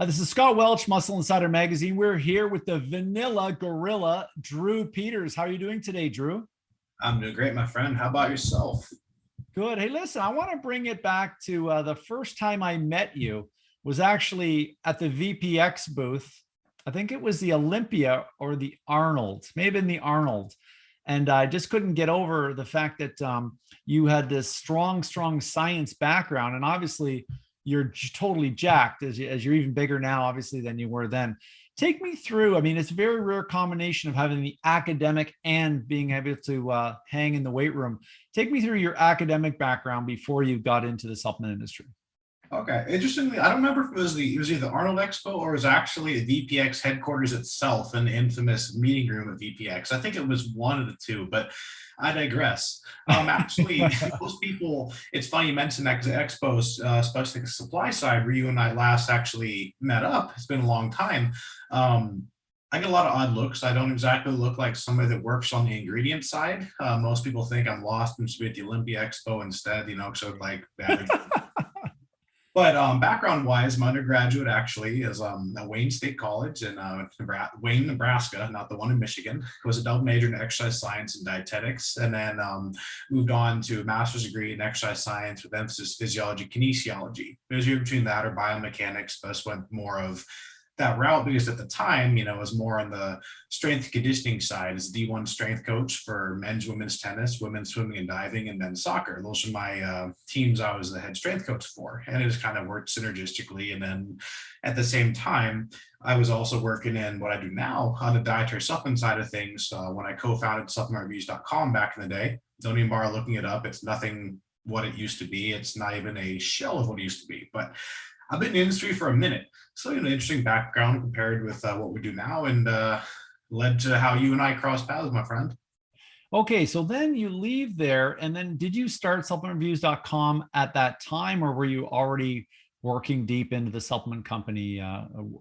This is Scott Welch, Muscle Insider Magazine. We're here with the Vanilla Gorilla, Drew Peters. How are you doing today, Drew? I'm doing great, my friend. How about yourself? Good. Hey, listen, I want to bring it back to the first time I met you was actually at the VPX booth. I think it was the Olympia or the Arnold, maybe in the Arnold. And I just couldn't get over the fact that you had this strong science background. And obviously, you're totally jacked as you're even bigger now, obviously, than you were then. Take me through. I mean, it's a very rare combination of having the academic and being able to hang in the weight room. Take me through your academic background before you got into the supplement industry. Okay. Interestingly, I don't remember if it was either Arnold Expo or it was actually the VPX headquarters itself, an infamous meeting room at VPX. I think it was one of the two, but I digress. Actually, most people, it's funny you mentioned that because Expos, especially the supply side, where you and I last actually met up, it's been a long time. I get a lot of odd looks. I don't exactly look like somebody that works on the ingredient side. Most people think I'm lost and should be at the Olympia Expo instead, so like that. But background-wise, my undergraduate actually is at Wayne State College in Wayne, Nebraska, not the one in Michigan. I was a double major in exercise science and dietetics, and then moved on to a master's degree in exercise science with emphasis physiology, kinesiology. There's between that or biomechanics, but I just went more of that route because at the time, it was more on the strength conditioning side as D1 strength coach for men's, women's tennis, women's swimming and diving, and men's soccer. Those are my teams I was the head strength coach for. And it just kind of worked synergistically. And then at the same time, I was also working in what I do now on the dietary supplement side of things. When I co-founded supplementreviews.com back in the day, don't even bother looking it up. It's nothing what it used to be. It's not even a shell of what it used to be. But I've been in the industry for a minute. So, interesting background compared with what we do now, and led to how you and I crossed paths, my friend. Okay, so then you leave there, and then did you start supplementreviews.com at that time, or were you already working deep into the supplement company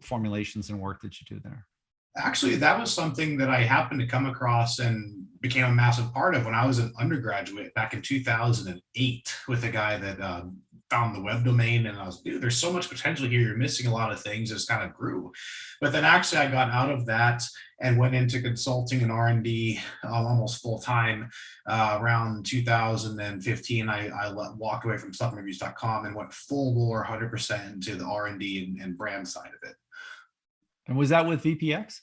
formulations and work that you do there? Actually, that was something that I happened to come across and became a massive part of when I was an undergraduate back in 2008 with a guy that found the web domain, and I was, dude, there's so much potential here. You're missing a lot of things. It's kind of grew. But then actually I got out of that and went into consulting and R&D almost full time. Around 2015, I walked away from supplementreviews.com and went full bore 100% into the R&D and brand side of it. And was that with VPX?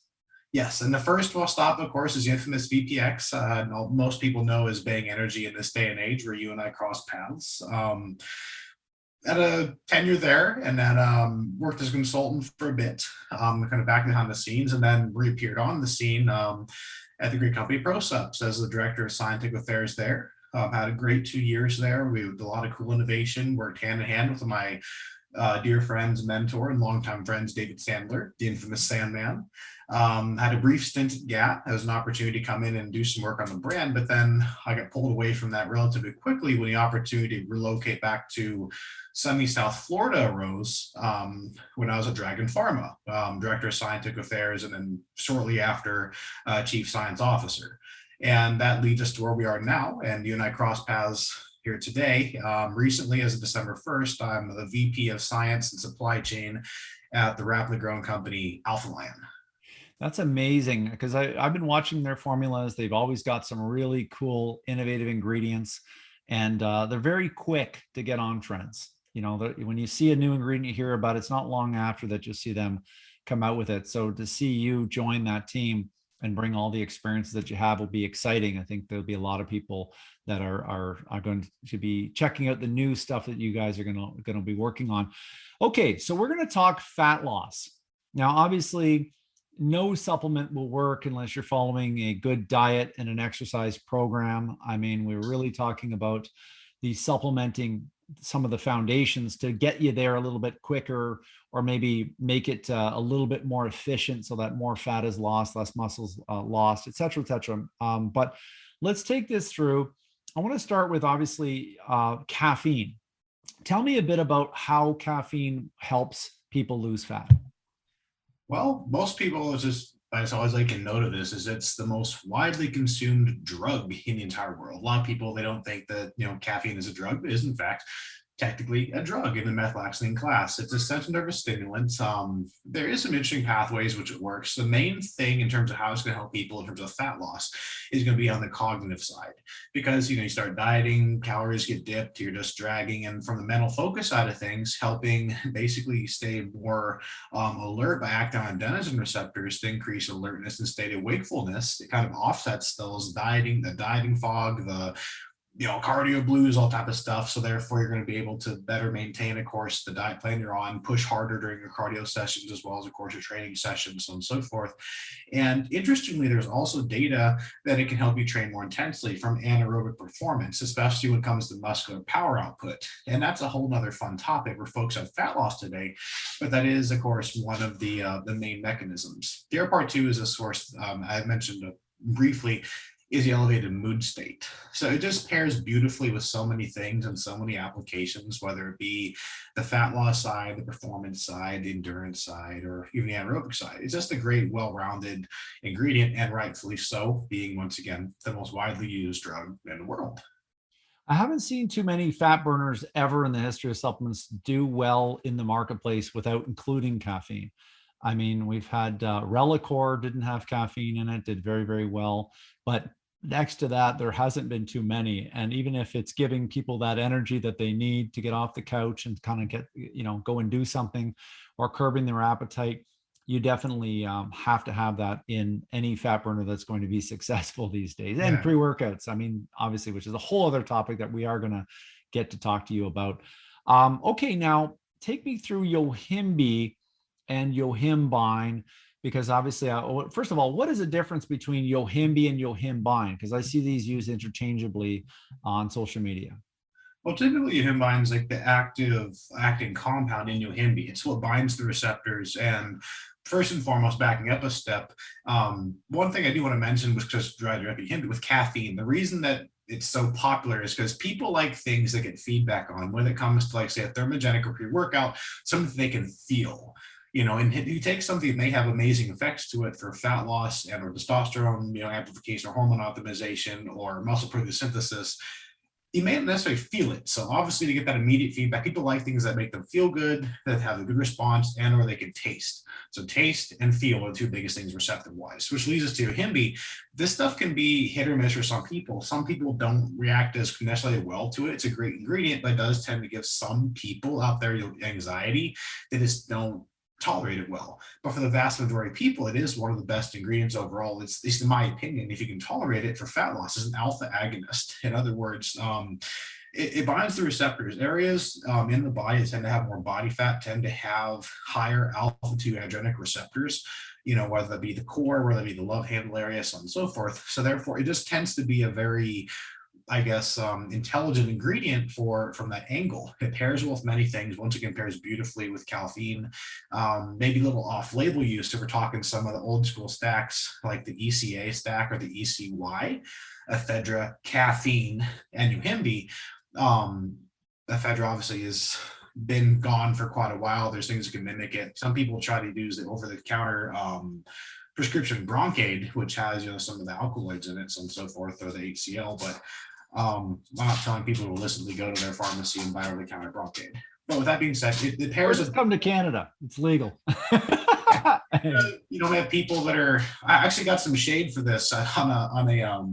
Yes, and the first stop, of course, is the infamous VPX. Most people know as Bang Energy in this day and age, where you and I crossed paths. Had a tenure there, and then worked as a consultant for a bit, kind of back behind the scenes, and then reappeared on the scene at the great company ProSubs as the director of scientific affairs there. Had a great 2 years there. We did a lot of cool innovation, worked hand in hand with my dear friends, mentor, and longtime friends, David Sandler, the infamous Sandman. Had a brief stint at GAT as an opportunity to come in and do some work on the brand, but then I got pulled away from that relatively quickly when the opportunity to relocate back to sunny South Florida arose when I was at Dragon Pharma, director of scientific affairs, and then shortly after, chief science officer. And that leads us to where we are now, and you and I cross paths here today. Recently, as of December 1st, I'm the VP of Science and Supply Chain at the rapidly growing company Alpha Lion. That's amazing, because I've been watching their formulas. They've always got some really cool, innovative ingredients, and they're very quick to get on trends. When you see a new ingredient, you hear about it, it's not long after that you'll see them come out with it. So to see you join that team and bring all the experiences that you have will be exciting. I think there'll be a lot of people that are going to be checking out the new stuff that you guys are going to be working on. Okay, so we're going to talk fat loss. Now, obviously, no supplement will work unless you're following a good diet and an exercise program. I mean, we're really talking about the supplementing some of the foundations to get you there a little bit quicker, or maybe make it a little bit more efficient so that more fat is lost, less muscles lost, et cetera, et cetera. But let's take this through. I want to start with, obviously, caffeine. Tell me a bit about how caffeine helps people lose fat. Well, most people, I always like to note of this, is it's the most widely consumed drug in the entire world. A lot of people, they don't think that, caffeine is a drug, but it is in fact. technically a drug in the methoxyline class. It's a central nervous stimulant. There is some interesting pathways which it works. The main thing in terms of how it's going to help people in terms of fat loss is going to be on the cognitive side, because you start dieting, calories get dipped, you're just dragging, and from the mental focus side of things, helping basically stay more alert by acting on adenosine receptors to increase alertness and state of wakefulness. It kind of offsets those the dieting fog, the cardio blues, all type of stuff. So therefore, you're going to be able to better maintain, of course, the diet plan you're on, push harder during your cardio sessions, as well as, of course, your training sessions, so on and so forth. And interestingly, there's also data that it can help you train more intensely from anaerobic performance, especially when it comes to muscular power output. And that's a whole nother fun topic where folks have fat loss today, but that is, of course, one of the main mechanisms. The other part too is a source I mentioned briefly, is the elevated mood state. So it just pairs beautifully with so many things and so many applications, whether it be the fat loss side, the performance side, the endurance side, or even the anaerobic side. It's just a great, well-rounded ingredient, and rightfully so, being, once again, the most widely used drug in the world. I haven't seen too many fat burners ever in the history of supplements do well in the marketplace without including caffeine. I mean, we've had Relicor didn't have caffeine in it, did very, very well. But next to that, there hasn't been too many. And even if it's giving people that energy that they need to get off the couch and kind of get, go and do something, or curbing their appetite, you definitely have to have that in any fat burner that's going to be successful these days. And pre-workouts, I mean, obviously, which is a whole other topic that we are going to get to talk to you about. Okay, now take me through Yohimbe and Yohimbine, because obviously, first of all, what is the difference between Yohimbe and Yohimbine? Because I see these used interchangeably on social media. Well, typically Yohimbine is like the acting compound in Yohimbe. It's what binds the receptors. And first and foremost, backing up a step, one thing I do want to mention was just directly Yohimbe with caffeine. The reason that it's so popular is because people like things that get feedback on when it comes to, like, say, a thermogenic or pre-workout, something they can feel. And you take something that may have amazing effects to it for fat loss and or testosterone, amplification or hormone optimization or muscle protein synthesis, you may not necessarily feel it. So obviously, to get that immediate feedback, people like things that make them feel good, that have a good response, and or they can taste. So taste and feel are the two biggest things receptive wise, which leads us to Yohimbe. This stuff can be hit or miss for some people. Some people don't react as necessarily well to it. It's a great ingredient, but it does tend to give some people out there anxiety. They just don't tolerate it well. But for the vast majority of people, it is one of the best ingredients overall. It's, at least in my opinion, if you can tolerate it for fat loss, it's an alpha agonist. In other words, it binds the receptors. Areas in the body that tend to have more body fat tend to have higher alpha-2 adrenergic receptors, whether that be the core, whether that be the love handle area, so on and so forth. So therefore, it just tends to be a very, intelligent ingredient from that angle. It pairs with many things. Once again, pairs beautifully with caffeine, maybe a little off-label use if we're talking some of the old school stacks like the ECA stack or the ECY, ephedra, caffeine, and Yohimbe. Ephedra obviously has been gone for quite a while. There's things that can mimic it. Some people try to use the over-the-counter prescription Broncaid, which has some of the alkaloids in it, so on and so forth, or the HCl, but I'm not telling people to illicitly go to their pharmacy and buy over-the-counter Broncaid. But with that being said, it pairs with come to Canada. It's legal. You don't have people that are. I actually got some shade for this on a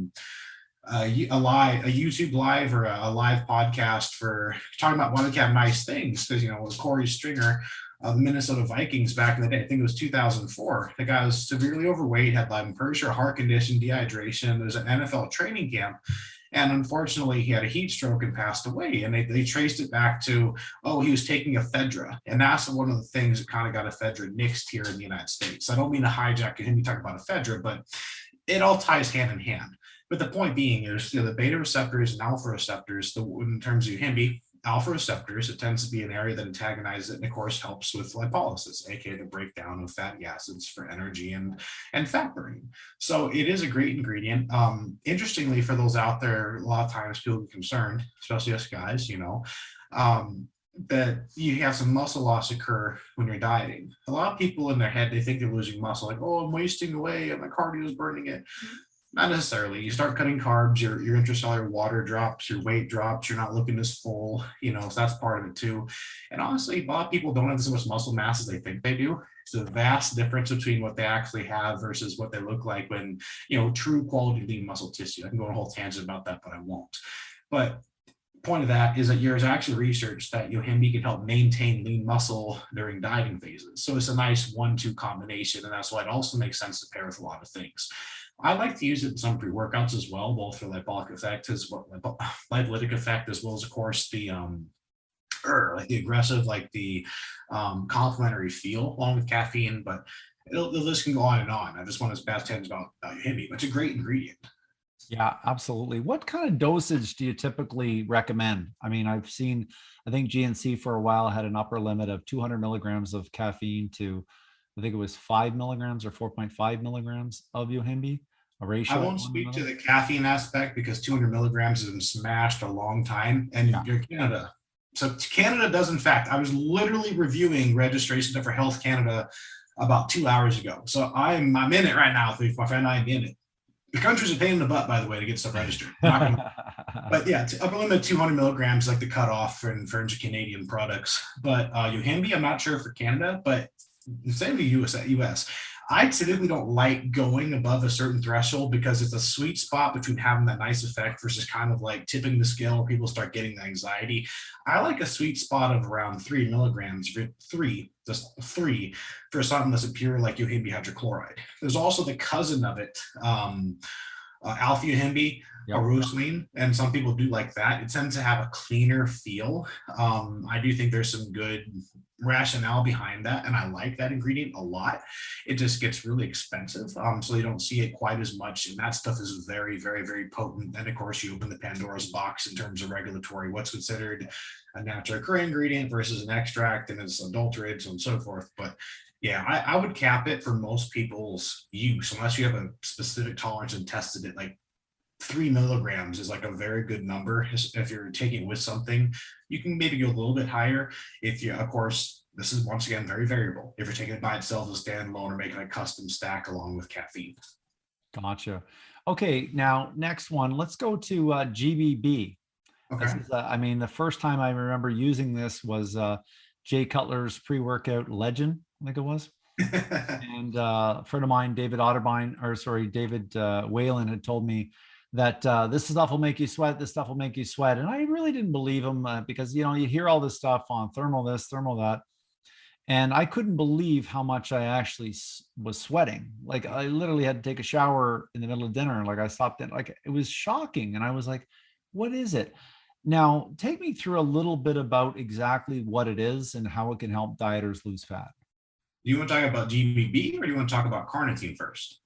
YouTube live or a live podcast for talking about wanting to have nice things, because it was Corey Stringer of the Minnesota Vikings back in the day. I think it was 2004. The guy was severely overweight, had, I'm pretty sure, heart condition, dehydration. There was an NFL training camp, and unfortunately, he had a heat stroke and passed away. And they traced it back to, he was taking ephedra, and that's one of the things that kind of got ephedra nixed here in the United States. I don't mean to hijack him talking about ephedra, but it all ties hand in hand. But the point being is, the beta receptors and alpha receptors, in terms of Yohimbe, alpha receptors, it tends to be an area that antagonizes it, and of course helps with lipolysis, aka the breakdown of fatty acids for energy and fat burning. So it is a great ingredient. Interestingly, for those out there, a lot of times people get concerned, especially us guys, that you have some muscle loss occur when you're dieting. A lot of people in their head, they think they're losing muscle, like, I'm wasting away and my cardio is burning it. Not necessarily. You start cutting carbs, your intracellular water drops, your weight drops, you're not looking as full, so that's part of it too. And honestly, a lot of people don't have as much muscle mass as they think they do. It's a vast difference between what they actually have versus what they look like when, true quality lean muscle tissue. I can go on a whole tangent about that, but I won't. But point of that is that there's actually research that Yohimbe can help maintain lean muscle during dieting phases. So it's a nice 1-2 combination, and that's why it also makes sense to pair with a lot of things. I like to use it in some pre-workouts as well, both for lipolytic effect as well, lipolytic effect, as well as, of course, the like the aggressive, like the complementary feel along with caffeine. But the list can go on and on. I just want to pass tangent about Yohimbe, but it's a great ingredient. Yeah, absolutely. What kind of dosage do you typically recommend? I mean, I think GNC for a while had an upper limit of 200 milligrams of caffeine to, I think it was 5 milligrams or 4.5 milligrams of Yohimbe, a ratio. I won't speak to the caffeine aspect because 200 milligrams has been smashed a long time, and you're Canada. So Canada does, in fact, I was literally reviewing registration for Health Canada about 2 hours ago. So I'm in it right now. My friend, I'm in it. The country's a pain in the butt, by the way, to get stuff registered. But yeah, upper limit 200 milligrams, like the cutoff for Canadian products. But Yohimbe, I'm not sure for Canada, but same to US. I typically don't like going above a certain threshold because it's a sweet spot between having that nice effect versus kind of like tipping the scale where people start getting the anxiety. I like a sweet spot of around 3 milligrams, just three for something that's a pure like Yohimbe hydrochloride. There's also the cousin of it, alpha Yohimbe, arousine, and some people do like that. It tends to have a cleaner feel. I do think there's some good rationale behind that, and I like that ingredient a lot. It just gets really expensive, so you don't see it quite as much, and that stuff is very, very, very potent. And of course, you open the Pandora's box in terms of regulatory, what's considered a natural occurring ingredient versus an extract, and it's adulterated, so on and so forth. But yeah, I would cap it for most people's use, unless you have a specific tolerance and tested it. Like 3 milligrams is like a very good number. If you're taking it with something, you can maybe go a little bit higher. If you, of course, this is once again very variable. If you're taking it by itself as a standalone or making a custom stack along with caffeine. Gotcha. Okay, now next one, let's go to GBB. Okay. This is, I mean, the first time I remember using this was Jay Cutler's pre-workout Legend, I think it was. And a friend of mine, David Whalen, had told me that this stuff will make you sweat, this stuff will make you sweat. And I really didn't believe him because, you hear all this stuff on thermal this, thermal that. And I couldn't believe how much I actually was sweating. Like I literally had to take a shower in the middle of dinner. Like I stopped in, like it was shocking. And I was like, what is it? Now, take me through a little bit about exactly what it is and how it can help dieters lose fat. Do you want to talk about GBB or do you want to talk about carnitine first?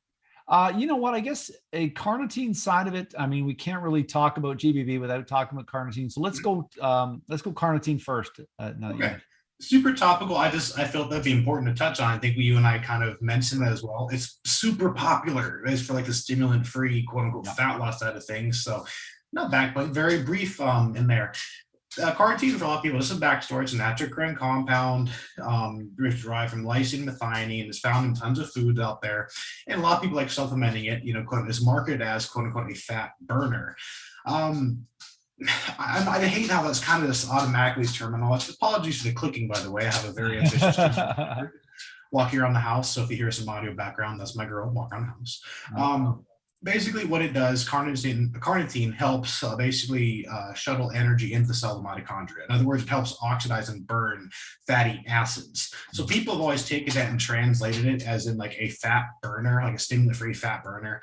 You know what? I guess a carnitine side of it. I mean, we can't really talk about GBB without talking about carnitine. So let's go carnitine first. Okay. Super topical. I felt that'd be important to touch on. I think you and I kind of mentioned that as well. It's super popular. It's for like the stimulant-free, quote unquote, fat loss side of things. So not back, but very brief in there. Carnitine, for a lot of people, this is a backstory. It's a natural occurring compound derived from lysine methionine. It's found in tons of foods out there. And a lot of people like supplementing it, is marketed as, quote unquote, a fat burner. I hate how that's kind of this automatically terminology. Apologies for the clicking, by the way. I have a very ambitious walk around the house. So if you hear some audio background, that's my girl walk around the house. Basically what it does, carnitine helps basically shuttle energy into the cell of the mitochondria. In other words, it helps oxidize and burn fatty acids. So people have always taken that and translated it as in like a fat burner, like a stimulant-free fat burner.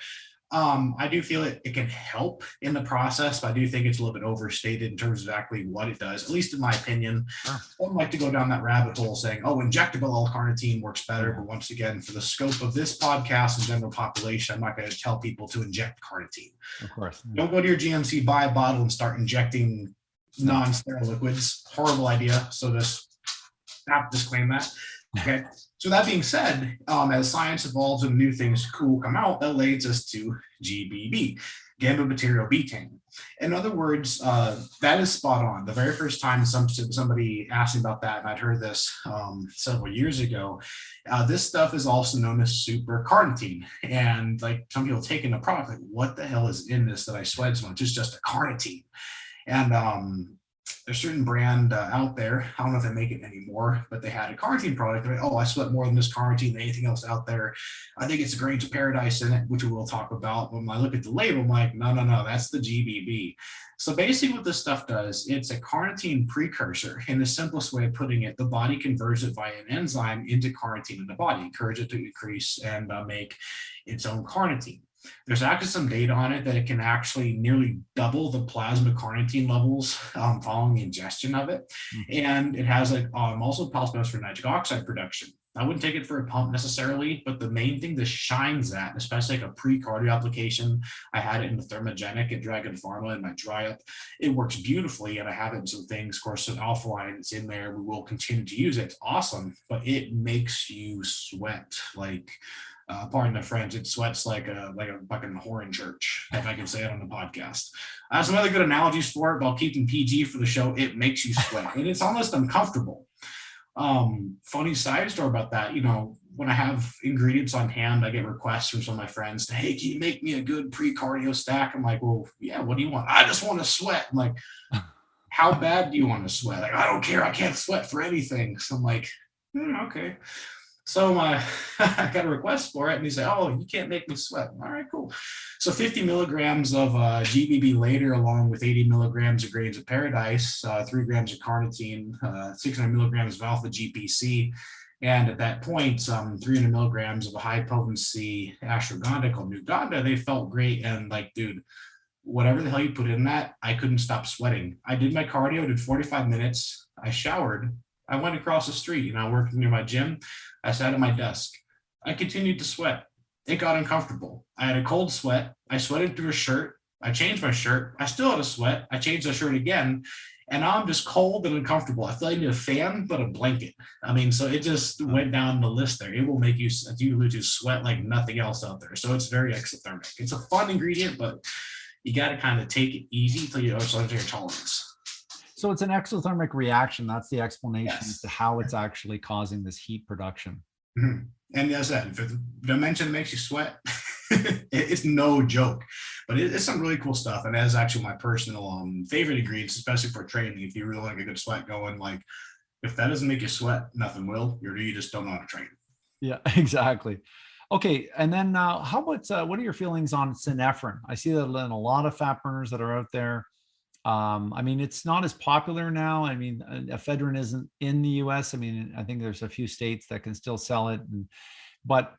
I do feel it can help in the process, but I do think it's a little bit overstated in terms of exactly what it does, at least in my opinion. I don't like to go down that rabbit hole saying, oh, injectable L-carnitine works better. But once again, for the scope of this podcast and general population, I'm not going to tell people to inject carnitine. Of course. Don't go to your GNC, buy a bottle and start injecting non-sterile liquids. Horrible idea. So just have to disclaim that. Okay. So that being said, as science evolves and new things cool come out, that leads us to GBB, gamma bacterial betaine. In other words, that is spot on. The very first time somebody asked me about that, and I'd heard this several years ago, this stuff is also known as super carnitine. And like some people taking the product, like, what the hell is in this that I sweat so much? It's just a carnitine. And there's a certain brand out there, I don't know if they make it anymore, but they had a carnitine product. They're like, oh, I sweat more than this carnitine than anything else out there. I think it's the grains of paradise in it, which we will talk about. When I look at the label, I'm like, no, that's the GBB. So basically what this stuff does, it's a carnitine precursor. In the simplest way of putting it, the body converts it via an enzyme into carnitine in the body, encourage it to increase and make its own carnitine. There's actually some data on it that it can actually nearly double the plasma carnitine levels following the ingestion of it. And it has also possibilities for nitric oxide production. I wouldn't take it for a pump necessarily, but the main thing this shines at, especially like a pre-cardio application, I had it in the thermogenic at Dragon Pharma in my dry up. It works beautifully, and I have it in some things. Of course, an alpha line, it's in there. We will continue to use it. It's awesome, but it makes you sweat like pardon the French, it sweats like a fucking whore in church, if I can say it on the podcast. I have some other good analogies for it, but I'll keep them PG for the show. It makes you sweat, and it's almost uncomfortable. Funny side story about that, when I have ingredients on hand, I get requests from some of my friends to, hey, can you make me a good pre-cardio stack? I'm like, well, yeah, what do you want? I just want to sweat. I'm like, how bad do you want to sweat? Like, I don't care. I can't sweat for anything. So I'm like, okay. So I got a request for it, and he said, oh, you can't make me sweat. All right, cool. So 50 milligrams of GBB later, along with 80 milligrams of grains of paradise, 3 grams of carnitine, 600 milligrams of alpha GPC, and at that point, 300 milligrams of a high potency ashwagandha called Nuganda. They felt great, and like, dude, whatever the hell you put in that, I couldn't stop sweating. I did my cardio, did 45 minutes. I showered. I went across the street, I worked near my gym. I sat at my desk. I continued to sweat. It got uncomfortable. I had a cold sweat. I sweated through a shirt. I changed my shirt. I still had a sweat. I changed the shirt again. And now I'm just cold and uncomfortable. I feel like I need a fan, but a blanket. So it just went down the list there. It will make you, as you alluded to, sweat like nothing else out there. So it's very exothermic. It's a fun ingredient, but you got to kind of take it easy until you understand your tolerance. So it's an exothermic reaction. That's the explanation as to how it's actually causing this heat production. Mm-hmm. And as I said, if the dimension makes you sweat, it's no joke. But it's some really cool stuff. And that is actually my personal favorite ingredients, especially for training. If you really like a good sweat going, like if that doesn't make you sweat, nothing will. You just don't know how to train. Yeah, exactly. Okay, and then how about what are your feelings on Synephrine? I see that in a lot of fat burners that are out there. It's not as popular now. Ephedrine isn't in the US. I think there's a few states that can still sell it, but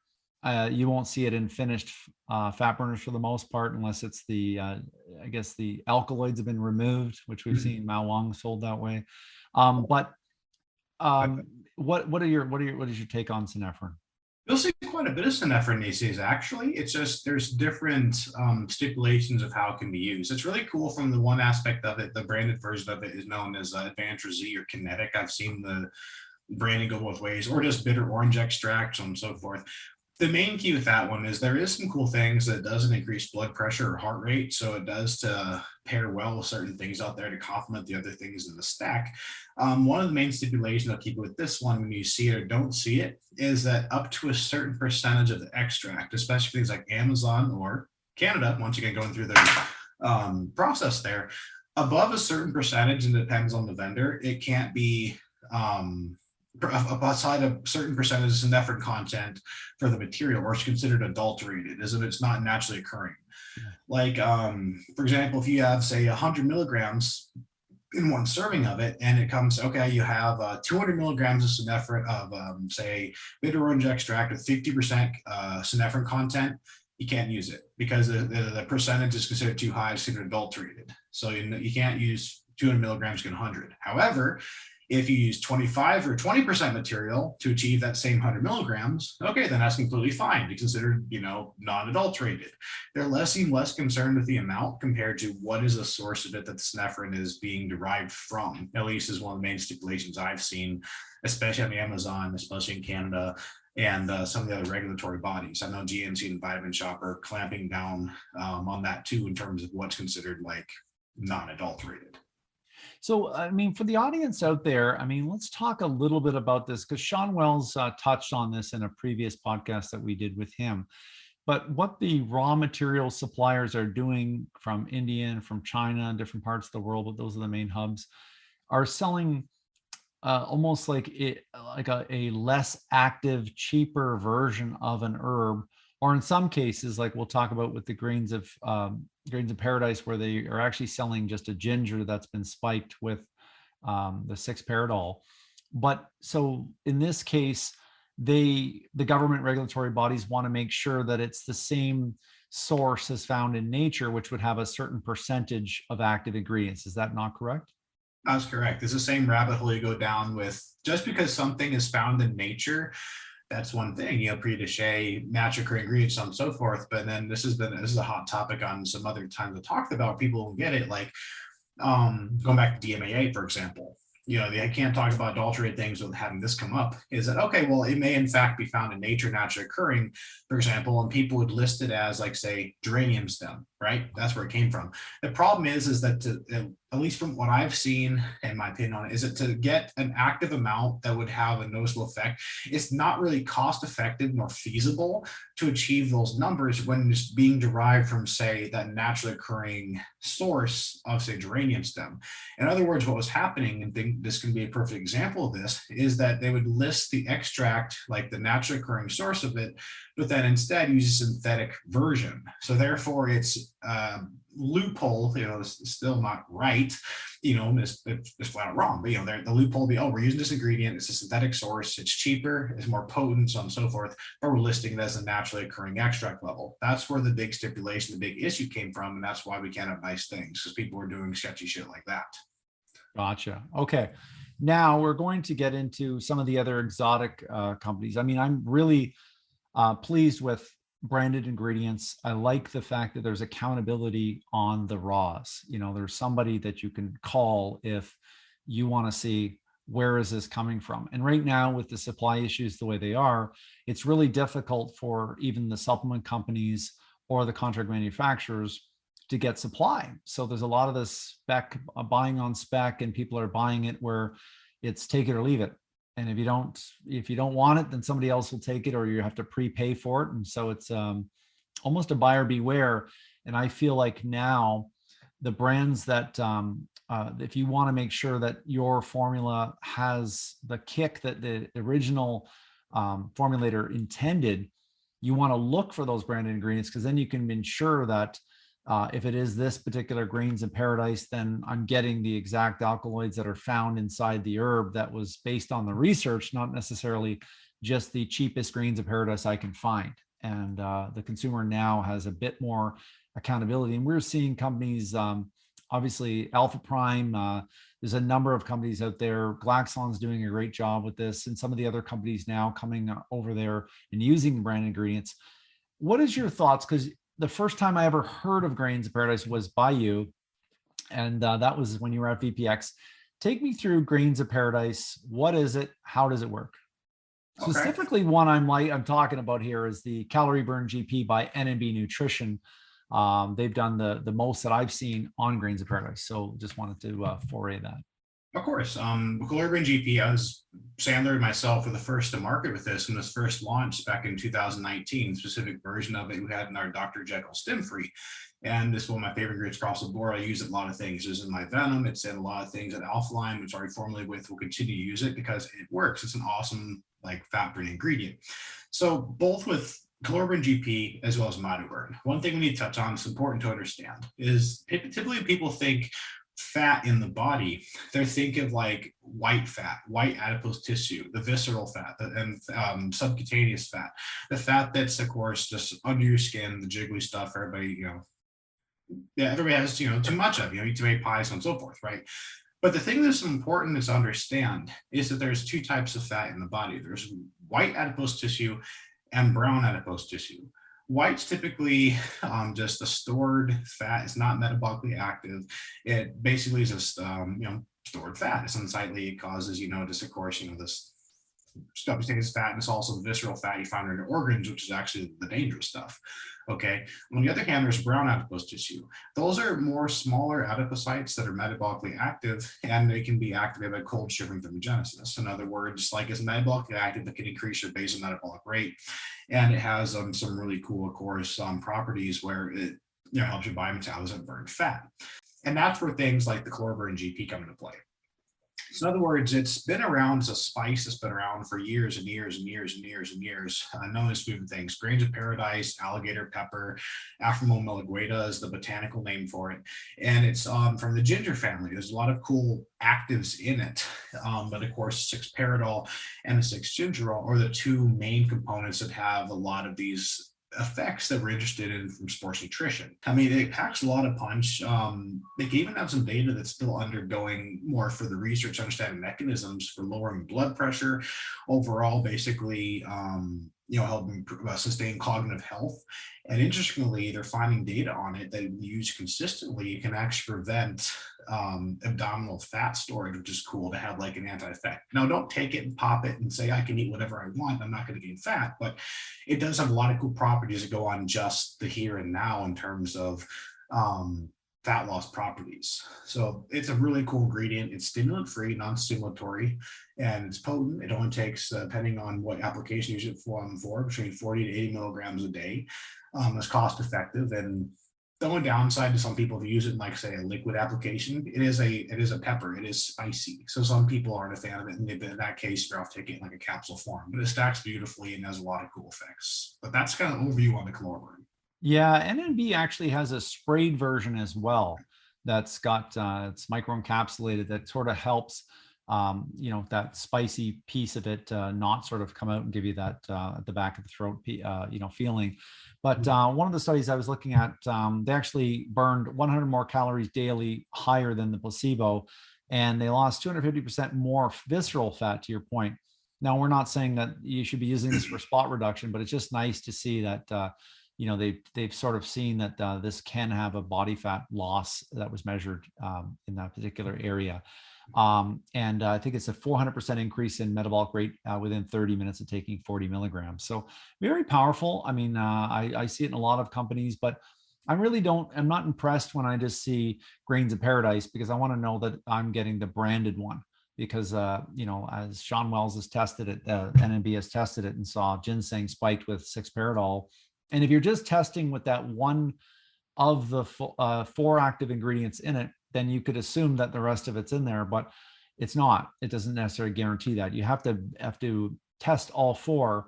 you won't see it in finished fat burners for the most part, unless it's the alkaloids have been removed, which we've seen Mao Wang sold that way. What is your take on Synephrine? You'll see quite a bit of Synephrine these days, actually. It's just there's different stipulations of how it can be used. It's really cool from the one aspect of it. The branded version of it is known as Advantage Z or Kinetic. I've seen the branding go both ways, or just bitter orange extract, so on and so forth. The main key with that one is there is some cool things that doesn't increase blood pressure or heart rate. So it does to pair well with certain things out there to complement the other things in the stack. One of the main stipulations I'll keep with this one when you see it or don't see it is that up to a certain percentage of the extract, especially things like Amazon or Canada, once again going through their process there, above a certain percentage, and it depends on the vendor, it can't be outside a certain percentage of synephrine content for the material, or it's considered adulterated, as if it's not naturally occurring. Like, for example, if you have, say, 100 milligrams in one serving of it, and it comes, okay, you have 200 milligrams of synephrine of, say, bitter orange extract with 50% synephrine content, you can't use it because the percentage is considered too high, it's considered adulterated. So you can't use 200 milligrams to 100. However, If you use 25 or 20% material to achieve that same 100 milligrams, okay, then that's completely fine to consider, non-adulterated. They're seem less concerned with the amount compared to what is the source of it that the synephrine is being derived from, at least is one of the main stipulations I've seen, especially on the Amazon, especially in Canada, and some of the other regulatory bodies. I know GNC and Vitamin Shop are clamping down on that too, in terms of what's considered like non-adulterated. So, I mean, for the audience out there, I mean, let's talk a little bit about this, because Sean Wells touched on this in a previous podcast that we did with him. But what the raw material suppliers are doing from India and from China and different parts of the world, but those are the main hubs, are selling almost like a less active, cheaper version of an herb, or in some cases, like we'll talk about with the grains of paradise, where they are actually selling just a ginger that's been spiked with the 6-paradol. But so in this case, the government regulatory bodies want to make sure that it's the same source as found in nature, which would have a certain percentage of active ingredients. Is that not correct? That's correct. It's the same rabbit hole you go down with. Just because something is found in nature, that's one thing, pre-déchet, natural occurring ingredients, so on and so forth. But then this is a hot topic on some other times I talked about. People will get it, like going back to DMAA, for example. I can't talk about adulterated things without having this come up. Is that okay? Well, it may in fact be found in nature, naturally occurring, for example, and people would list it as, like, say, geranium stem, right? That's where it came from. The problem is that at least from what I've seen, in my opinion on it, is that to get an active amount that would have a noticeable effect, it's not really cost effective nor feasible to achieve those numbers when it's being derived from, say, that naturally occurring source of, say, geranium stem. In other words, what was happening, and this can be a perfect example of this, is that they would list the extract, like the naturally occurring source of it, but then instead use a synthetic version. So therefore it's loophole, it's still not right, it's flat out wrong, but the loophole be, we're using this ingredient, it's a synthetic source, it's cheaper, it's more potent, so on and so forth, but we're listing it as a naturally occurring extract level. That's where the big stipulation, the big issue came from, and that's why we can't have nice things, because people are doing sketchy shit like that. Gotcha. Okay. Now we're going to get into some of the other exotic companies. I mean, I'm really pleased with branded ingredients. I like the fact that there's accountability on the raws. There's somebody that you can call if you want to see where is this coming from. And right now, with the supply issues the way they are, it's really difficult for even the supplement companies or the contract manufacturers to get supply. So there's a lot of this buying on spec, and people are buying it where it's take it or leave it. And if you don't want it, then somebody else will take it, or you have to prepay for it. And so it's almost a buyer beware. And I feel like now the brands that if you want to make sure that your formula has the kick that the original formulator intended, you want to look for those branded ingredients, because then you can ensure that if it is this particular grains in paradise, then I'm getting the exact alkaloids that are found inside the herb that was based on the research, not necessarily just the cheapest grains of paradise I can find. And the consumer now has a bit more accountability. And we're seeing companies, obviously Alpha Prime, there's a number of companies out there. Glaxon's doing a great job with this, and some of the other companies now coming over there and using brand ingredients. What is your thoughts? Because the first time I ever heard of grains of paradise was by you, and that was when you were at VPX. Take me through grains of paradise. What is it? How does it work? Okay. Specifically, one I'm talking about here is the CaloriBurn GP by NMB Nutrition. They've done the most that I've seen on grains of paradise. So just wanted to foray that. Of course. CaloriBurn GP, I was Sandler and myself were the first to market with this when this first launched back in 2019. Specific version of it we had in our Dr. Jekyll Stim Free. And this is one of my favorite ingredients across the board. I use it in a lot of things. It's in my Venom. It's in a lot of things at Alphaline, which I already formulated with. We'll continue to use it because it works. It's an awesome fat burning ingredient. So both with CaloriBurn GP as well as MitoBurn. One thing we need to touch on, it's important to understand, is typically people think fat in the body, they think of like white fat, white adipose tissue, the visceral fat, and subcutaneous fat, the fat that's of course just under your skin, the jiggly stuff everybody, everybody has, too much of, eat too many pies and so forth, right? But the thing that's important to understand is that there's two types of fat in the body. There's white adipose tissue and brown adipose tissue. White's typically just a stored fat. It's not metabolically active. It basically is just stored fat. It's unsightly. It causes just of course this stuff you think is fat, and it's also the visceral fat you find in your organs, which is actually the dangerous stuff. Okay. On the other hand, there's brown adipose tissue. Those are more smaller adipocytes that are metabolically active, and they can be activated by cold shivering thermogenesis. In other words, like it's metabolically active, it can increase your basal metabolic rate, and it has some really cool, of course, properties where it helps your body metabolism burn fat. And that's where things like the CaloriBurn GP come into play. So in other words, it's been around as a spice that's been around for years and years and years and years and years. Known as food things, grains of paradise, alligator pepper, Aframo meligueta is the botanical name for it. And it's from the ginger family. There's a lot of cool actives in it. But of course, 6-paradol and the 6-gingerol are the two main components that have a lot of these effects that we're interested in from sports nutrition. I mean, it packs a lot of punch. They even have some data that's still undergoing more for the research, understanding mechanisms for lowering blood pressure, overall, basically, helping sustain cognitive health. And interestingly, they're finding data on it that used consistently can actually prevent abdominal fat storage, which is cool to have like an anti-effect. Now, don't take it and pop it and say, I can eat whatever I want, I'm not going to gain fat, but it does have a lot of cool properties that go on just the here and now in terms of fat loss properties. So it's a really cool ingredient. It's stimulant-free, non-stimulatory, and it's potent. It only takes, depending on what application you use it for, between 40 to 80 milligrams a day. It's cost-effective, and the only downside to some people who use it in, like, say, a liquid application, it is a pepper. It is spicy. So some people aren't a fan of it, and in that case, you're off taking it in like a capsule form. But it stacks beautifully and has a lot of cool effects. But that's kind of an overview on the CaloriBurn. Yeah, NNB actually has a sprayed version as well that's got it's microencapsulated that sort of helps that spicy piece of it not sort of come out and give you that at the back of the throat feeling. But one of the studies I was looking at, they actually burned 100 more calories daily higher than the placebo, and they lost 250% more visceral fat, to your point. Now, we're not saying that you should be using this for spot reduction, but it's just nice to see that they've sort of seen that this can have a body fat loss that was measured in that particular area. And I think it's a 400% increase in metabolic rate within 30 minutes of taking 40 milligrams. So very powerful. I mean, I see it in a lot of companies, but I'm not impressed when I just see grains of paradise, because I want to know that I'm getting the branded one. Because, as Sean Wells has tested it, NNB has tested it and saw ginseng spiked with 6-paradol. And if you're just testing with that one of the 4 active ingredients in it, then you could assume that the rest of it's in there, but it's not. It doesn't necessarily guarantee that. You have to test all 4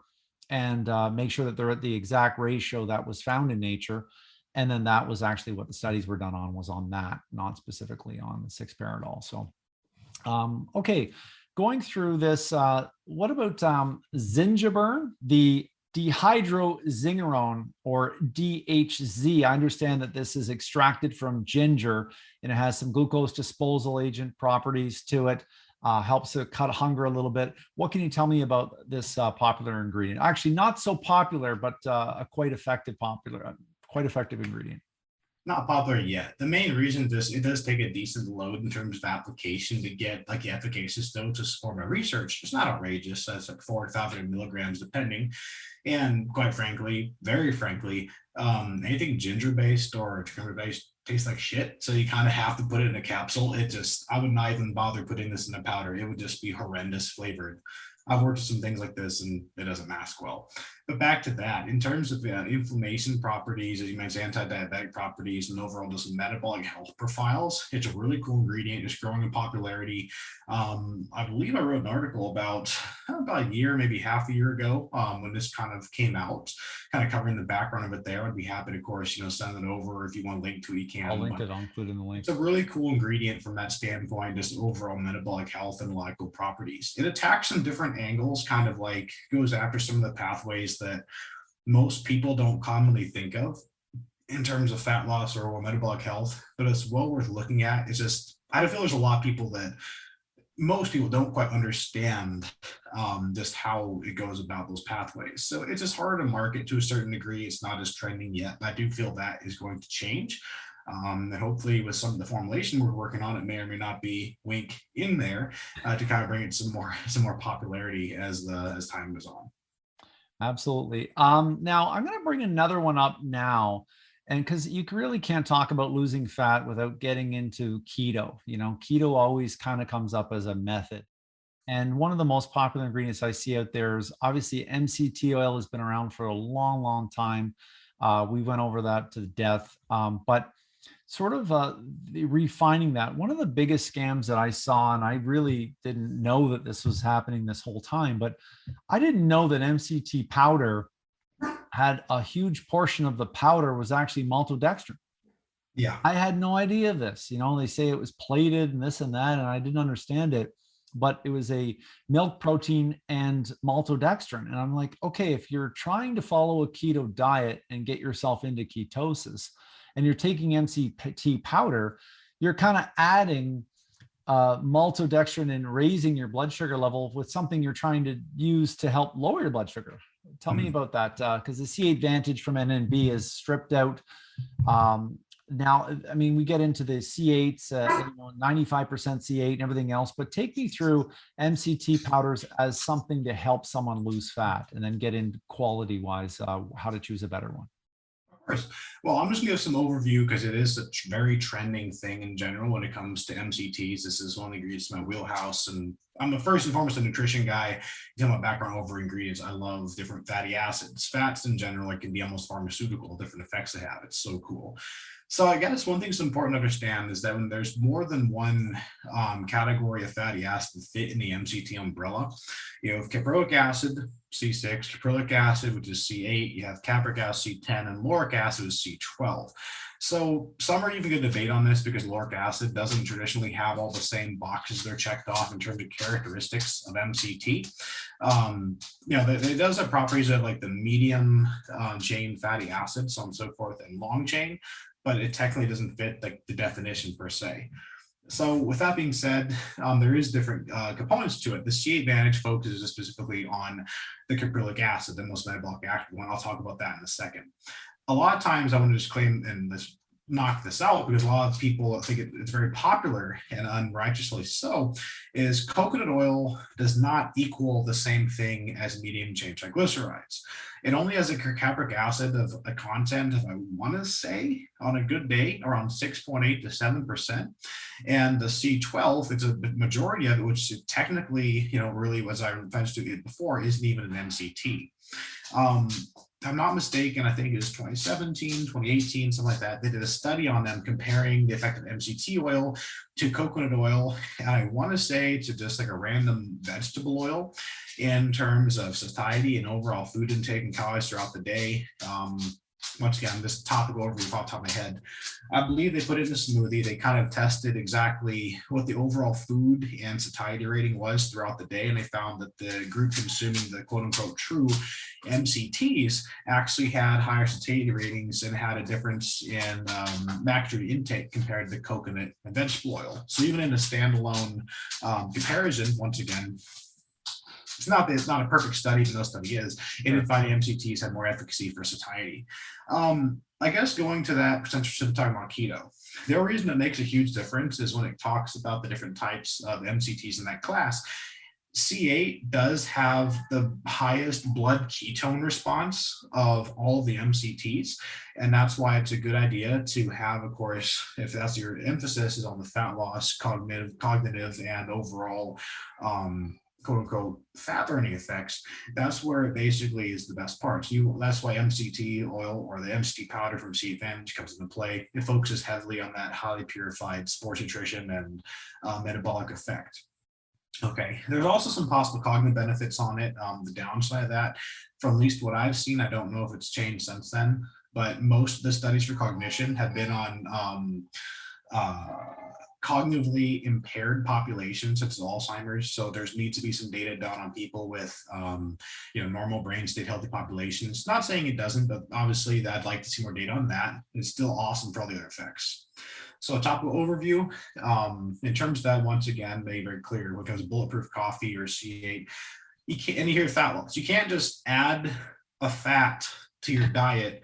and make sure that they're at the exact ratio that was found in nature. And then that was actually what the studies were done on, was on that, not specifically on the 6-paradol. So, okay, going through this, what about ZinjaBurn, the dihydrozingerone, or DHZ? I understand that this is extracted from ginger, and it has some glucose disposal agent properties to it, helps to cut hunger a little bit. What can you tell me about this popular ingredient? Actually, not so popular, but a quite effective ingredient. Not popular yet. The main reason it does take a decent load in terms of application to get like the efficacious dose to support my research. It's not outrageous. That's like 4 to 500 milligrams depending. And quite frankly, very frankly, anything ginger based or turmeric based tastes like shit. So you kind of have to put it in a capsule. I would not even bother putting this in a powder. It would just be horrendous flavored. I've worked with some things like this and it doesn't mask well. But back to that, in terms of inflammation properties, as you mentioned, anti-diabetic properties, and overall just metabolic health profiles, it's a really cool ingredient. It's growing in popularity. I believe I wrote an article about a year, maybe half a year ago, when this kind of came out, kind of covering the background of it there. I'd be happy to, of course, send it over. If you want to link to it, you can. I'll link it. I'll include in the link. It's a really cool ingredient from that standpoint, just overall metabolic health and a lot of cool properties. It attacks some different angles, kind of like goes after some of the pathways that most people don't commonly think of in terms of fat loss or metabolic health, but it's well worth looking at. It's just I feel there's a lot of people that most people don't quite understand just how it goes about those pathways. So it's just hard to market to a certain degree. It's not as trending yet. I do feel that is going to change. And hopefully with some of the formulation we're working on, it may or may not be wink in there to kind of bring it some more popularity as time goes on. Absolutely. Now I'm going to bring another one up now. And because you really can't talk about losing fat without getting into keto. Keto always kind of comes up as a method. And one of the most popular ingredients I see out there is obviously MCT oil has been around for a long, long time. We went over that to death. But sort of refining that, one of the biggest scams that I saw, and I really didn't know that this was happening this whole time, but I didn't know that MCT powder had a huge portion of the powder was actually maltodextrin. Yeah. I had no idea of this. They say it was plated and this and that, and I didn't understand it, but it was a milk protein and maltodextrin. And I'm like, okay, if you're trying to follow a keto diet and get yourself into ketosis and you're taking MCT powder, you're kind of adding maltodextrin and raising your blood sugar level with something you're trying to use to help lower your blood sugar. Tell me about that, because the C8Vantage from NNB is stripped out. Now, I mean, we get into the C8s, 95% C8 and everything else, but take me through MCT powders as something to help someone lose fat, and then get into quality-wise, how to choose a better one. Of course. Well, I'm just going to give some overview because it is a very trending thing in general when it comes to MCTs. This is one of the ingredients in my wheelhouse, and I'm first and foremost a nutrition guy. You know, my background over ingredients. I love different fatty acids. Fats in general, it can be almost pharmaceutical, different effects they have. It's so cool. So I guess one thing that's important to understand is that when there's more than one category of fatty acid that fit in the MCT umbrella, you have caprylic acid, C6, caprylic acid, which is C8, you have capric acid, C10, and lauric acid is C12. So some are even going to debate on this because lauric acid doesn't traditionally have all the same boxes they're checked off in terms of characteristics of MCT. It does have properties of like the medium chain fatty acid, so on and so forth, and long chain, but it technically doesn't fit like the definition per se. So with that being said, there is different components to it. The C8Vantage focuses specifically on the caprylic acid, the most metabolic active one. I'll talk about that in a second. A lot of times I want to just claim and let's knock this out because a lot of people think it's very popular and unrighteously so, is coconut oil does not equal the same thing as medium chain triglycerides. It only has a capric acid of a content, if I want to say, on a good day, around 6.8 to 7%. And the C12, it's a majority of it, which technically, really, as I mentioned it before, isn't even an MCT. If I'm not mistaken, I think it was 2017, 2018, something like that. They did a study on them comparing the effect of MCT oil to coconut oil. And I want to say to just like a random vegetable oil in terms of satiety and overall food intake and calories throughout the day. Once again, this topical overview off the top of my head. I believe they put it in a smoothie. They kind of tested exactly what the overall food and satiety rating was throughout the day. And they found that the group consuming the quote unquote true MCTs actually had higher satiety ratings and had a difference in macronutrient intake compared to the coconut and vegetable oil. So even in a standalone comparison, once again, it's not a perfect study, even though study is. It did find the MCTs had more efficacy for satiety. I guess going to that, since we're talking about keto, the only reason it makes a huge difference is when it talks about the different types of MCTs in that class. C8 does have the highest blood ketone response of all of the MCTs, and that's why it's a good idea to have, of course, if that's your emphasis is on the fat loss, cognitive, and overall quote unquote fat burning effects, that's where it basically is the best part. So that's why MCT oil or the MCT powder from C8Vantage comes into play. It focuses heavily on that highly purified sports nutrition and metabolic effect. Okay, there's also some possible cognitive benefits on it. The downside of that, from at least what I've seen, I don't know if it's changed since then, but most of the studies for cognition have been on cognitively impaired populations such as Alzheimer's. So there's needs to be some data done on people with normal brain state healthy populations. Not saying it doesn't, but obviously I'd like to see more data on that. It's still awesome for all the other effects. So a topical overview, in terms of that, once again, made very clear when it comes to bulletproof coffee or C8, you can't, and you hear fat loss, you can't just add a fat to your diet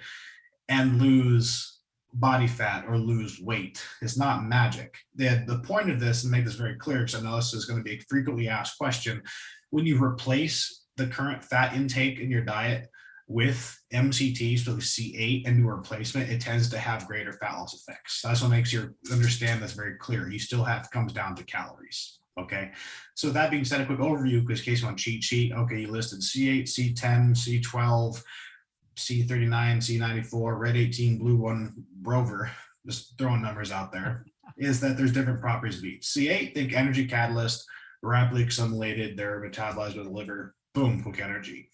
and lose body fat or lose weight. It's not magic. The point of this, and make this very clear, because I know this is going to be a frequently asked question, when you replace the current fat intake in your diet with MCTs, so C8 and new replacement, it tends to have greater fat loss effects. That's what makes you understand this very clear. You still have, comes down to calories. Okay. So that being said, a quick overview, because in case you want cheat sheet, okay, you listed C8, C10, C12, C39, C94, red 18, blue 1, Rover, just throwing numbers out there, is that there's different properties of each. C8, think energy catalyst, rapidly assimilated, they're metabolized by the liver, boom, quick energy.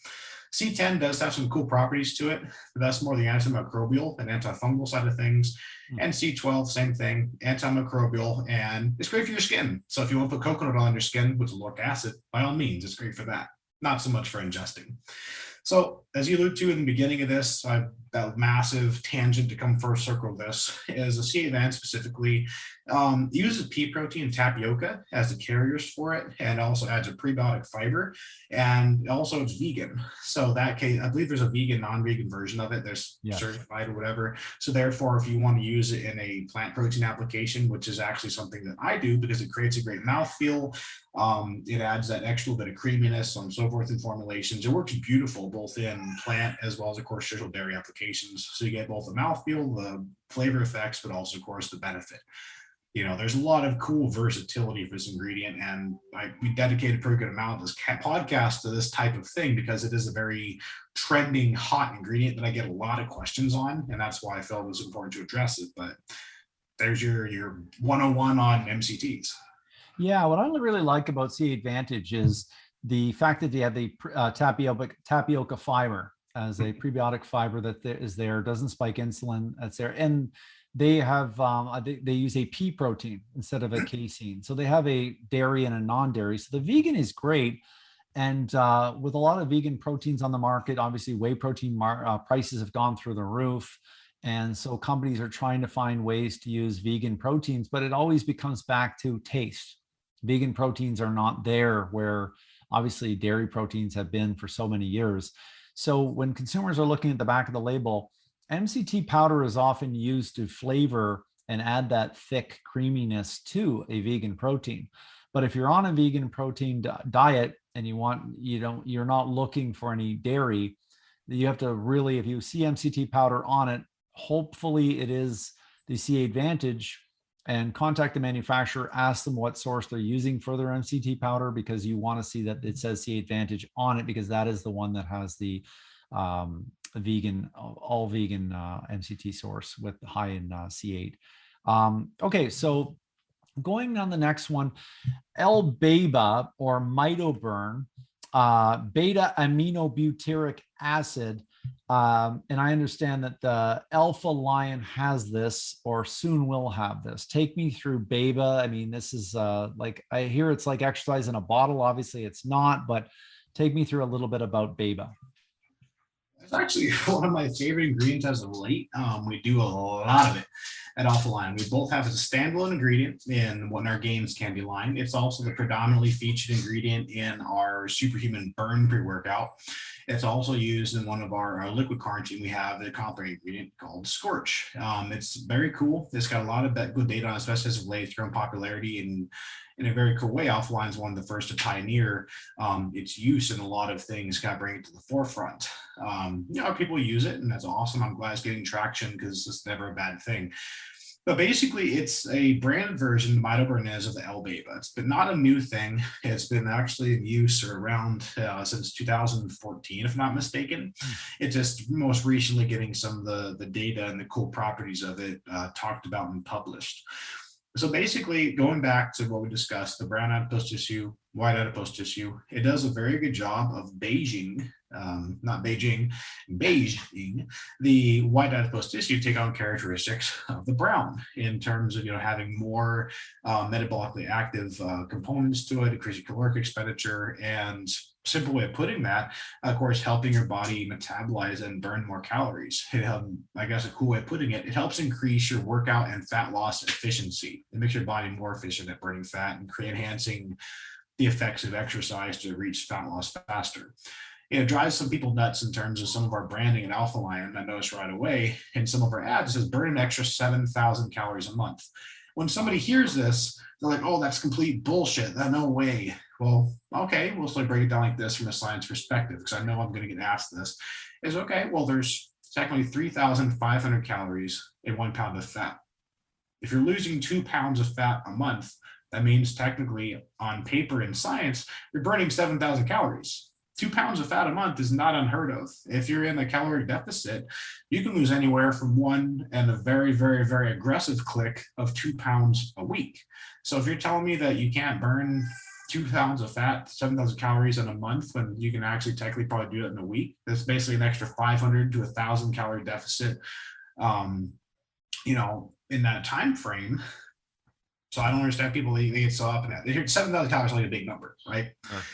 C10 does have some cool properties to it, but that's more the antimicrobial and antifungal side of things. And C12, same thing, antimicrobial, and it's great for your skin. So if you want to put coconut oil on your skin with lauric acid, by all means, it's great for that. Not so much for ingesting. So as you alluded to in the beginning of this, that massive tangent to come first circle of this is a C8Vantage specifically uses pea protein and tapioca as the carriers for it, and also adds a prebiotic fiber, and also it's vegan. So that case, I believe there's a vegan, non-vegan version of it. There's certified or whatever. So therefore, if you want to use it in a plant protein application, which is actually something that I do because it creates a great mouthfeel, it adds that extra bit of creaminess, so on and so forth in formulations. It works beautiful both in plant as well as, of course, traditional dairy applications. So you get both the mouthfeel, the flavor effects, but also, of course, the benefit. You know, there's a lot of cool versatility for this ingredient, and we dedicated a pretty good amount of this podcast to this type of thing because it is a very trending, hot ingredient that I get a lot of questions on, and that's why I felt it was important to address it. But there's your 101 on MCTs. Yeah, what I really like about C8Vantage is the fact that they have the tapioca fiber as a prebiotic fiber that is there, doesn't spike insulin, that's there. And they have, they use a pea protein instead of a casein. So they have a dairy and a non-dairy. So the vegan is great. And with a lot of vegan proteins on the market, obviously whey protein prices have gone through the roof. And so companies are trying to find ways to use vegan proteins, but it always becomes back to taste. Vegan proteins are not there where obviously dairy proteins have been for so many years. So when consumers are looking at the back of the label, MCT powder is often used to flavor and add that thick creaminess to a vegan protein. But if you're on a vegan protein diet and you're not looking for any dairy, you have to really, if you see MCT powder on it, hopefully it is the C8Vantage, and contact the manufacturer, ask them what source they're using for their MCT powder, because you want to see that it says C8Vantage on it, because that is the one that has the vegan, all vegan MCT source with high in C8. Okay, so going on the next one, L-BEBA or MitoBurn, beta aminobutyric acid. And I understand that the Alpha Lion has this or soon will have this. Take me through BEBA. I mean, this is like, I hear it's like exercise in a bottle. Obviously it's not, but take me through a little bit about BEBA. It's actually one of my favorite ingredients as of late. We do a lot of it at Alpha Line. We both have it as a standalone ingredient in our Gains Candy line. It's also the predominantly featured ingredient in our Superhuman Burn pre-workout. It's also used in one of our liquid Carnitine. We have a complementary ingredient called Scorch. It's very cool. It's got a lot of good data on, especially as of late, it's grown popularity in a very cool way. Alpha Line is one of the first to pioneer its use in a lot of things, kind of bring it to the forefront. People use it, and that's awesome. I'm glad it's getting traction because it's never a bad thing. But basically, it's a branded version, MitoBurn is, of the L-BEBA. It's been not a new thing. It's been actually in use around since 2014, if not mistaken. It's just most recently getting some of the data and the cool properties of it talked about and published. So basically, going back to what we discussed, the brown adipose tissue, white adipose tissue, it does a very good job of beiging not Beijing, Beijing, the white adipose tissue take on characteristics of the brown in terms of, having more metabolically active components to it, increasing caloric expenditure, and simple way of putting that, of course, helping your body metabolize and burn more calories. I guess a cool way of putting it, it helps increase your workout and fat loss efficiency. It makes your body more efficient at burning fat and enhancing the effects of exercise to reach fat loss faster. It drives some people nuts in terms of some of our branding at Alpha Lion. I noticed right away in some of our ads, it says burn an extra 7,000 calories a month. When somebody hears this, they're like, oh, that's complete bullshit. No way. Well, okay, we'll slowly break it down like this from a science perspective, because I know I'm going to get asked this. Is okay, well, there's technically 3,500 calories in 1 pound of fat. If you're losing 2 pounds of fat a month, that means technically on paper in science, you're burning 7,000 calories. 2 pounds of fat a month is not unheard of. If you're in a caloric deficit, you can lose anywhere from 1 and a very, very, very aggressive click of 2 pounds a week. So if you're telling me that you can't burn 2 pounds of fat, 7,000 calories in a month, when you can actually technically probably do it in a week, that's basically an extra 500 to 1,000 calorie deficit, in that time frame. So I don't understand people, they get so up in that. They hear 7,000 calories is like a big number, right?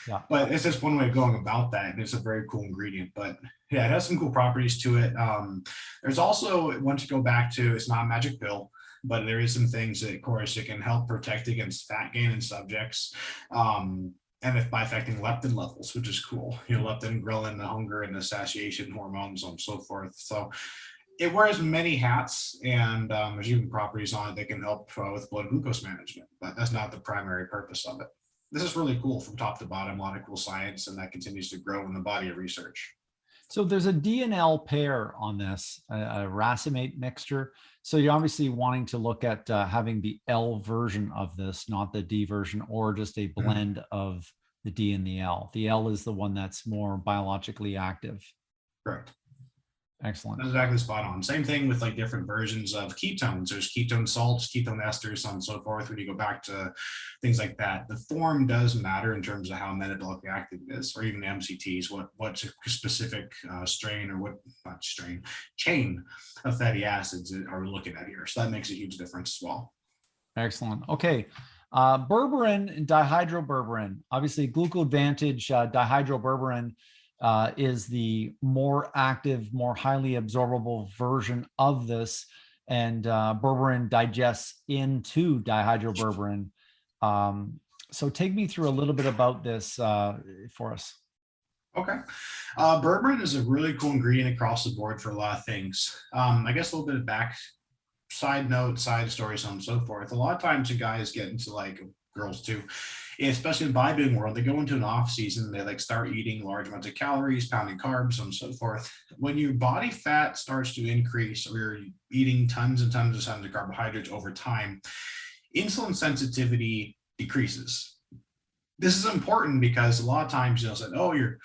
Yeah. But it's just one way of going about that, and it's a very cool ingredient. But yeah, it has some cool properties to it. There's also, once you go back to, it's not a magic pill, but there is some things that, of course, it can help protect against fat gain in subjects. And by affecting leptin levels, which is cool. Leptin, ghrelin, the hunger and the satiation hormones and so forth. So it wears many hats, and there's even properties on it that can help with blood glucose management, but that's not the primary purpose of it. This is really cool from top to bottom, a lot of cool science, and that continues to grow in the body of research. So there's a D and L pair on this, a racemate mixture. So you're obviously wanting to look at having the L version of this, not the D version, or just a blend of the D and the L. The L is the one that's more biologically active. Correct. Excellent. That's exactly spot on. Same thing with like different versions of ketones. There's ketone salts, ketone esters, so on and so forth. When you go back to things like that, the form does matter in terms of how metabolically active it is, or even the MCTs, what specific strain, or what, not strain, chain of fatty acids are we looking at here. So that makes a huge difference as well. Excellent. Okay. Berberin and dihydroberberin. Obviously, GlucoVantage dihydroberberin is the more active, more highly absorbable version of this, and berberin digests into dihydroberberin. So take me through a little bit about this for us. Okay. Berberin is a really cool ingredient across the board for a lot of things. I guess a little bit of side note, side story, so on and so forth. A lot of times you guys get into, like, girls too, especially in the bodybuilding world, they go into an off season, they start eating large amounts of calories, pounding carbs, so on and so forth. When your body fat starts to increase, or you're eating tons and tons of carbohydrates over time, insulin sensitivity decreases. This is important because a lot of times you'll say, oh, you're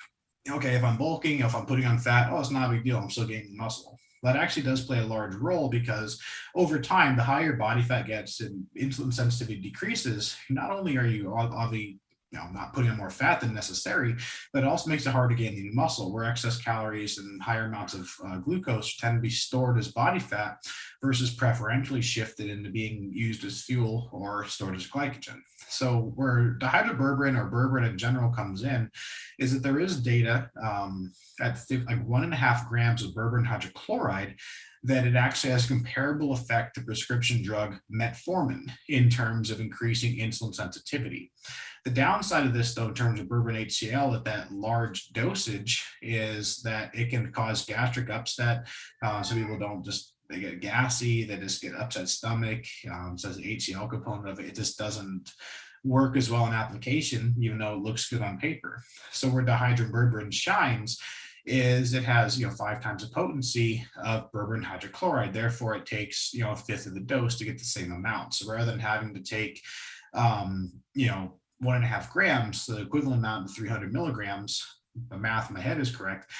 okay, if I'm bulking, if I'm putting on fat, oh, it's not a big deal, I'm still gaining muscle. That actually does play a large role, because over time, the higher body fat gets and insulin sensitivity decreases, not only are you obviously not putting on more fat than necessary, but it also makes it hard to gain any muscle, where excess calories and higher amounts of glucose tend to be stored as body fat versus preferentially shifted into being used as fuel or stored as glycogen. So where dihydroberberin, or berberin in general, comes in is that there is data at like 1.5 grams of berberin hydrochloride that it actually has comparable effect to prescription drug metformin in terms of increasing insulin sensitivity. The downside of this, though, in terms of berberin HCl at that large dosage, is that it can cause gastric upset. So people they get gassy, they just get upset stomach. Says the HCl component of it, it just doesn't work as well in application, even though it looks good on paper. So where dihydroberberin shines is it has 5 times the potency of berberin hydrochloride. Therefore, it takes 1/5 of the dose to get the same amount. So rather than having to take 1.5 grams, the equivalent amount of 300 milligrams, the math in my head is correct,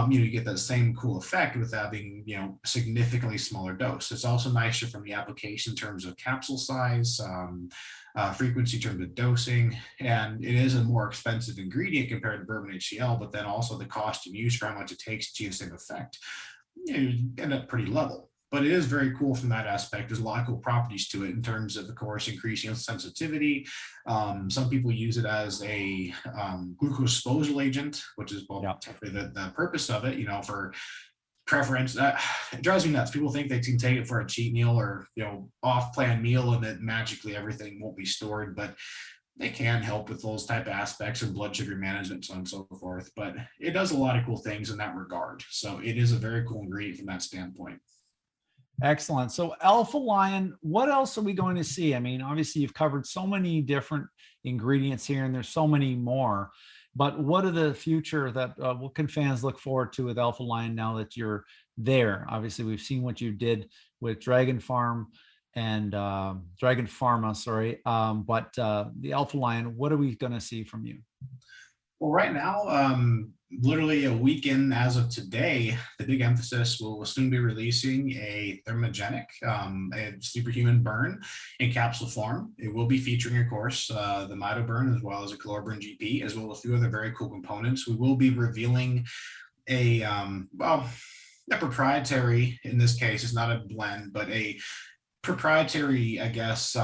you get that same cool effect with having, significantly smaller dose. It's also nicer from the application in terms of capsule size, frequency in terms of dosing, and it is a more expensive ingredient compared to bourbon HCl, but then also the cost and use for how much it takes to achieve the same effect, you end up pretty level. But it is very cool from that aspect. There's a lot of cool properties to it in terms of course, increasing sensitivity. Some people use it as a glucose disposal agent, which is the purpose of it, for preference. It drives me nuts. People think they can take it for a cheat meal or, off-plan meal and that magically everything won't be stored, but they can help with those type of aspects of blood sugar management, so on and so forth. But it does a lot of cool things in that regard. So it is a very cool ingredient from that standpoint. Excellent. So Alpha Lion, what else are we going to see? I mean, obviously you've covered so many different ingredients here and there's so many more, but what are the future that, what can fans look forward to with Alpha Lion now that you're there? Obviously we've seen what you did with Dragon Farm and Dragon Pharma, sorry. But the Alpha Lion, what are we going to see from you? Well, right now, literally a week in as of today, the big emphasis will soon be releasing a thermogenic, a Superhuman Burn in capsule form. It will be featuring, of course, the MitoBurn as well as a CaloriBurn GP, as well as a few other very cool components. We will be revealing a proprietary, in this case, it's not a blend, but a proprietary, I guess,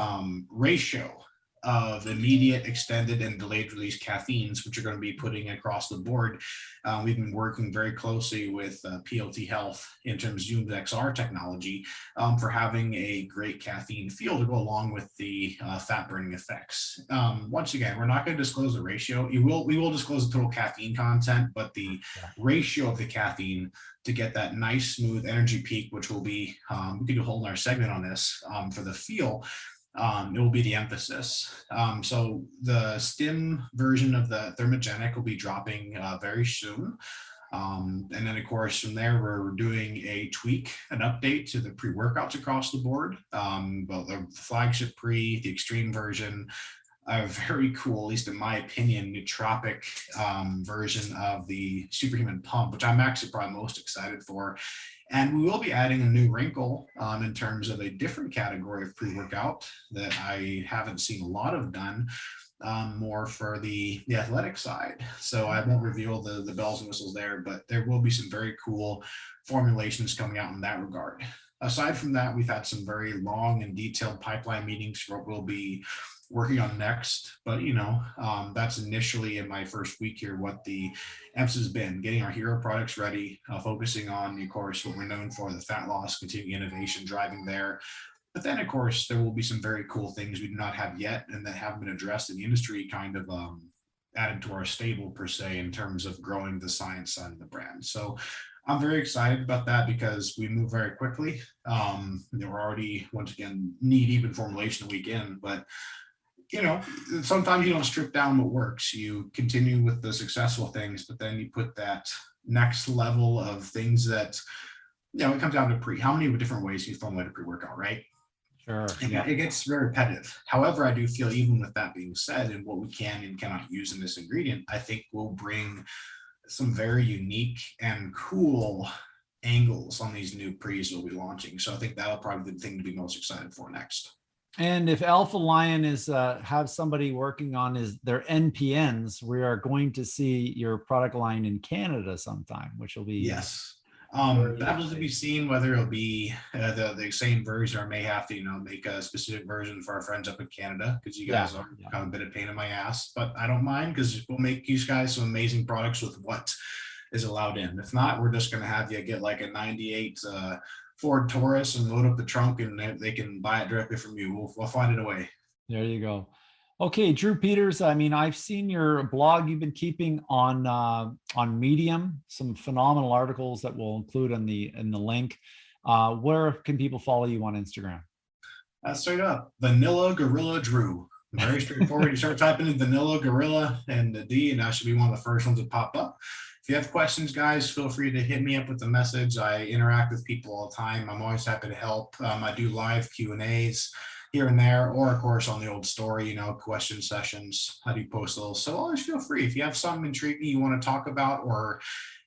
ratio of immediate, extended, and delayed release caffeines, which are going to be putting across the board. We've been working very closely with PLT Health in terms of Zoom XR technology for having a great caffeine feel to go along with the fat burning effects. Once again, we're not going to disclose the ratio. We will disclose the total caffeine content, but the ratio of the caffeine to get that nice, smooth energy peak, which will be, we could do a whole other segment on this for the feel. It will be the emphasis. So the stim version of the thermogenic will be dropping very soon. And then of course, from there, we're doing a tweak, an update to the pre-workouts across the board. Both the flagship pre, the extreme version, a very cool, at least in my opinion, nootropic version of the Superhuman Pump, which I'm actually probably most excited for. And we will be adding a new wrinkle in terms of a different category of pre-workout that I haven't seen a lot of done, more for the athletic side. So I won't reveal the bells and whistles there, but there will be some very cool formulations coming out in that regard. Aside from that, we've had some very long and detailed pipeline meetings for what we'll be working on next, but that's initially in my first week here what the emphasis has been: getting our hero products ready, focusing on, of course, what we're known for, the fat loss, continuing innovation, driving there. But then, of course, there will be some very cool things we do not have yet and that haven't been addressed in the industry, kind of added to our stable per se, in terms of growing the science side of the brand. So I'm very excited about that because we move very quickly. We're already, once again, knee-deep in formulation a week in, but sometimes you don't strip down what works. You continue with the successful things, but then you put that next level of things that, it comes down to how many different ways you formulate a pre-workout, right? Sure. And it gets very repetitive. However, I do feel, even with that being said, and what we can and cannot use in this ingredient, I think will bring some very unique and cool angles on these new pre's we'll be launching. So I think that'll probably be the thing to be most excited for next. And if Alpha Lion is have somebody working on their NPNs, we are going to see your product line in Canada sometime, which will be yes. That will be seen whether it'll be the same version or may have to make a specific version for our friends up in Canada, because you guys are kind of a bit of pain in my ass, but I don't mind because we'll make you guys some amazing products with what is allowed in. If not, we're just going to have you get like a 98 Ford Taurus and load up the trunk and they can buy it directly from you. We'll find it a way. There you go. Okay, Drew Peters, I mean, I've seen your blog you've been keeping on Medium, some phenomenal articles that we'll include in the link. Where can people follow you on Instagram? Straight up, Vanilla Gorilla Drew. Very straightforward. You start typing in Vanilla Gorilla and the D, and that should be one of the first ones that pop up. If you have questions, guys, feel free to hit me up with a message. I interact with people all the time. I'm always happy to help. I do live Q&As. here and there, or of course on the old story, question sessions. How do you post those? So always feel free if you have something intriguing you want to talk about, or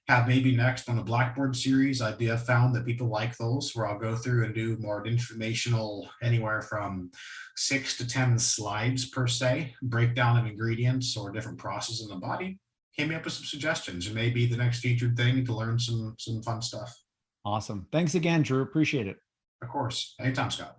have maybe next on the Blackboard series. I have found that people like those, where I'll go through and do more informational, anywhere from 6 to 10 slides per se, breakdown of ingredients or different processes in the body. Hit me up with some suggestions. It may be the next featured thing to learn some fun stuff. Awesome. Thanks again, Drew. Appreciate it. Of course. Anytime, Scott.